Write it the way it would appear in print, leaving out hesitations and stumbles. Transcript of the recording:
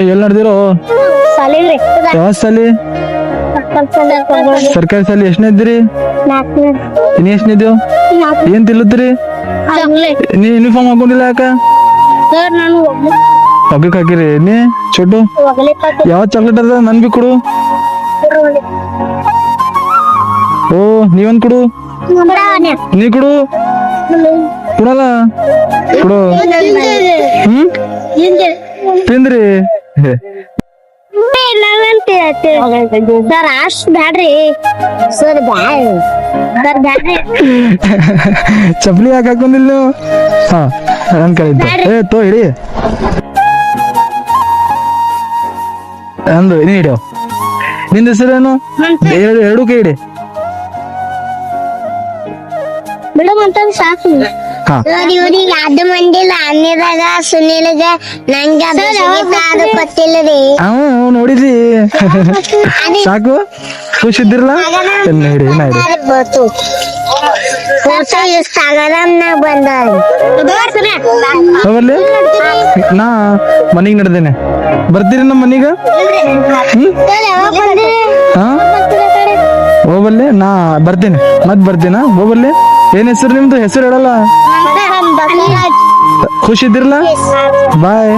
ಎಲ್ಲಿ ನಡೆದಿರೋ ಸಾಲಿಗ್ರಿ ಯಾವ ಸಾಲಿ ಸರ್ಕಾರಿ ಸಾಲಿ ಎಷ್ಟನೇ ಇದ್ದೀರಿ ಇನ್ನು ಎಷ್ಟನೇದ್ಯೋ ಏನ್ ತಿಲ್ಲತ್ರಿ ನೀ ಯೂನಿಫಾರ್ಮ್ ಹಾಕೊಂಡಿಲ್ಲ ಯಾಕ ಸರ್ ನಾನು ಒಗ್ಗಕ್ ಹಾಕಿರಿ ನೀ ಚೊಟ್ಟು ಯಾವ ಚಾಕ್ಲೇಟ್ ಅದ ನನ್ ಬಿ ಕೊಡು ಓ ನೀವೊಂದ್ ಕೊಡು ನೀ ಕೊಡು ಕೊಡಲ್ಲ ಕೊಡು ತಿಂದ್ರಿ ಸರ್ ಅಷ್ಟ್ ಬ್ಯಾಡ್ರಿ ಸರ್ ಸರ್ ಬ್ಯಾಡ್ರಿ ಚಪ್ಲಿ ಯಾಕೆ ಹಾಕೊಂಡಿಲ್ಲ ನೀವು ಹಾ ನನ್ ಕಡೆ ಏ ತೋ ಹಿಡಿ ಅಂದು ನೀ ಹಿಡಿಯೋ ನಿಂದ ಹೆಸರೇನು ಎರಡು ಕೈ ಹಿಡಿ ಮೇಡಮ್ ಅಂತ ಸಾಕು ಹಾ ಸರ್ ಇವ್ರಿಗೆ ಅದು ಮಂದಿಲ್ಲ ಅನ್ನದಾಗ ಸುನಿಲ್ಗ ನಂಗ ಅದು ಗೊತ್ತಿಲ್ಲರಿ ನೋಡಿದ್ರಿ ಸಾಕು ಖುಷಿದ್ದಿರಲ್ಲ ಎಲ್ಲ ಹಿಡಿ ನಾ ಹಿಡಿ ಹೋಗಲ್ಲಿ ನಾ ಮನಿಗ್ ನಡೆದೇನೆ ಬರ್ತೀರಿ ನಮ್ಮ ಮನೀಗ ಹಾ ಹೋಗಲ್ಲಿ ನಾ ಬರ್ತೀನಿ ಮತ್ ಬರ್ತೀನ ಹೋಗಲ್ಲಿ ಏನ್ ಹೆಸರು ನಿಮ್ದು ಹೆಸರು ಹೇಳಲ್ಲ ಖುಷಿದ್ದಿರಲ್ಲ ಬಾಯ್